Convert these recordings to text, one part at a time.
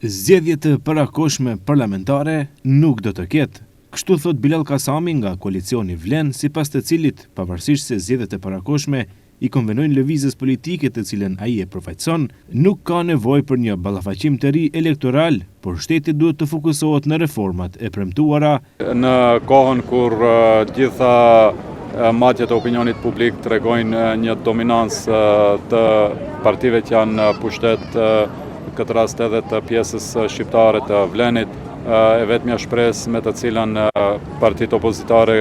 Zgjedhje të parakohshme parlamentare nuk do të ketë. Kështu thot Bilal Kasami nga koalicioni Vlen, sipas të cilit, pavarësisht se zgjedhjet e parakohshme i konvenojnë lëvizjes politike të cilën ai e përfaqëson, nuk ka nevojë për një ballafaqim të ri elektoral, por shteti duhet të fokusohet në reformat e premtuara. Në kohën kur gjitha madjet e opinionit publik tregojnë një dominancë të partive që janë pushtet, këtë rast edhe të pjesës shqiptare të Vlenit, e vetmja shpresë me të cilën partitë opozitare,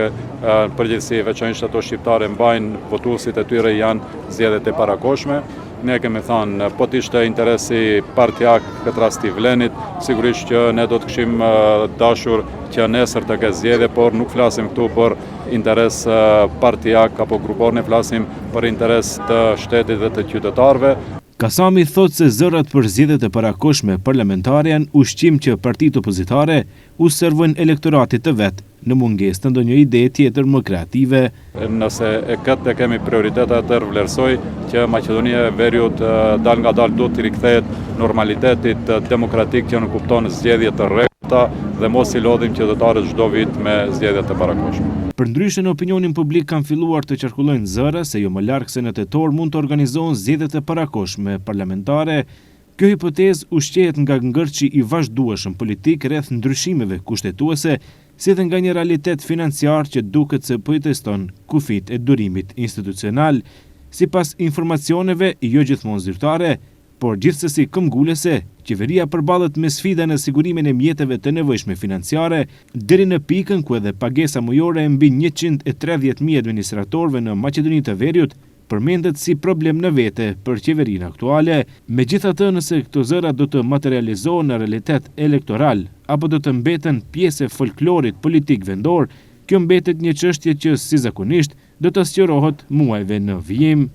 përgjithësi veçanërisht ato shqiptare, mbajnë votuesit e tyre janë zgjedhjet e parakohshme. Ne kemi thënë, po të ishte interesi partijak, këtë rast i Vlenit, sigurisht që ne do të kishim dashur që nesër të ketë zgjedhje, por nuk flasim këtu për interes partijak apo grupor, ne flasim për interes të shtetit dhe të qytetarëve. Kasami thot se zërat për zgjedhjet e parakohshme parlamentare janë ushqim që partitë opozitare u servojnë elektoratit të vet, në mungesë të ndonjë ide tjetër më kreative. Nëse këtë kemi prioritetet atëherë vlerësoj që Maqedonia e Veriut dal nga dal do të rikthehet normalitetit demokratik që në kupton zgjedhje të rregullta dhe mos i lodhim qytetarët çdo vit me zgjedhjet e parakohshme. Përndryshe, në opinionin publik kanë filluar të qarkullojnë zëra se jo më larg se në tetor mund të organizohen zgjedhjet e parakohshme parlamentare. Kjo hipotezë ushqehet nga ngërçi i vazhdueshëm politik rreth ndryshimeve kushtetuese, si dhe nga një realitet financiar që duket se po i teston kufit e durimit institucional, sipas informacioneve jo gjithmonë zyrtare, por gjithsesi këmbgulese, qeveria përballet me sfida në sigurimin e mjeteve të nevojshme financiare, deri në pikën ku edhe pagesa mujore e mbi 130.000 administratorëve në Maqedoninë të Veriut përmendet si problem në vete për qeverinë aktuale. Megjithatë, nëse këto zëra do të materializohen në realitet elektoral apo do të mbeten pjesë e folklorit politik vendor, kjo mbetet një çështje që si zakonisht do të sqarohet muajve në vijim.